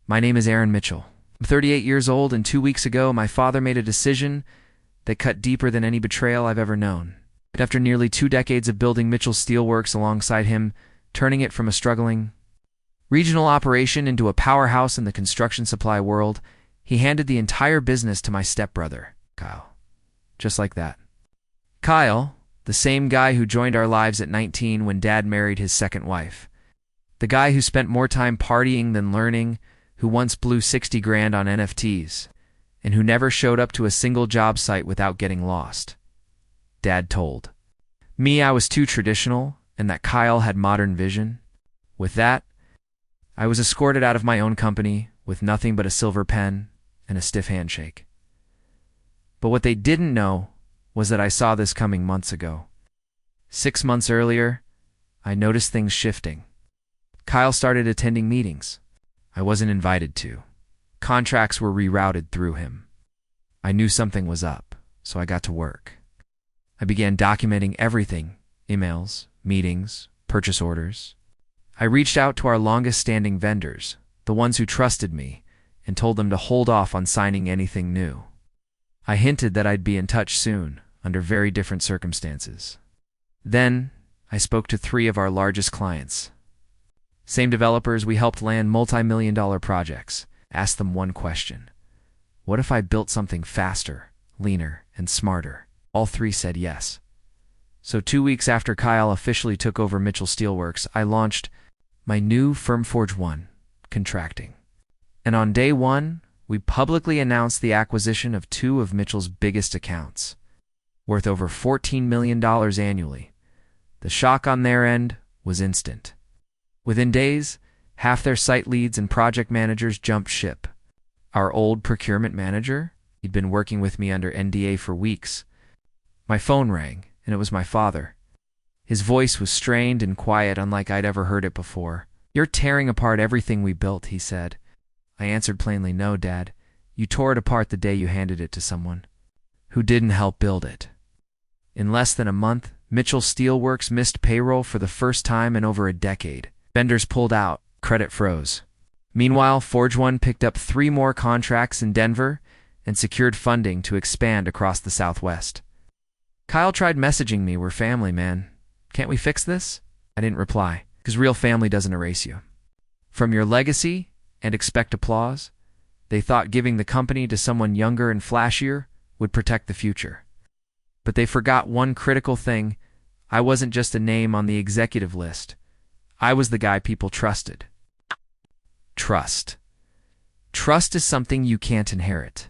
My name is Aaron Mitchell. I'm 38 years old, and 2 weeks ago, my father made a decision that cut deeper than any betrayal I've ever known. But after nearly 2 decades of building Mitchell Steelworks alongside him, turning it from a struggling regional operation into a powerhouse in the construction supply world, he handed the entire business to my stepbrother, Kyle. Just like that. Kyle, the same guy who joined our lives at 19 when Dad married his second wife. The guy who spent more time partying than learning, who once blew 60 grand on NFTs, and who never showed up to a single job site without getting lost. Dad told me I was too traditional and that Kyle had modern vision. With that, I was escorted out of my own company with nothing but a silver pen and a stiff handshake. But what they didn't know was that I saw this coming months ago. 6 months earlier, I noticed things shifting. Kyle started attending meetings I wasn't invited to. Contracts were rerouted through him. I knew something was up, so I got to work. I began documenting everything: emails, meetings, purchase orders. I reached out to our longest-standing vendors, the ones who trusted me, and told them to hold off on signing anything new. I hinted that I'd be in touch soon, under very different circumstances. Then, I spoke to 3 of our largest clients. Same developers we helped land multi-million-dollar projects. Asked them one question: what if I built something faster, leaner, and smarter? All 3 said yes. So 2 weeks after Kyle officially took over Mitchell Steelworks, I launched my new firm Forge 1, Contracting. And on day 1, we publicly announced the acquisition of 2 of Mitchell's biggest accounts, worth over $14 million annually. The shock on their end was instant. Within days, half their site leads and project managers jumped ship. Our old procurement manager, he'd been working with me under NDA for weeks. My phone rang, and it was my father. His voice was strained and quiet, unlike I'd ever heard it before. "You're tearing apart everything we built," he said. I answered plainly, "No, Dad. You tore it apart the day you handed it to someone who didn't help build it." In less than a month, Mitchell Steelworks missed payroll for the first time in over a decade. Vendors pulled out. Credit froze. Meanwhile, Forge 1 picked up 3 more contracts in Denver and secured funding to expand across the Southwest. Kyle tried messaging me, "We're family, man. Can't we fix this?" I didn't reply, because real family doesn't erase you from your legacy and expect applause. They thought giving the company to someone younger and flashier would protect the future. But they forgot one critical thing: I wasn't just a name on the executive list. I was the guy people trusted. Trust. Trust is something you can't inherit.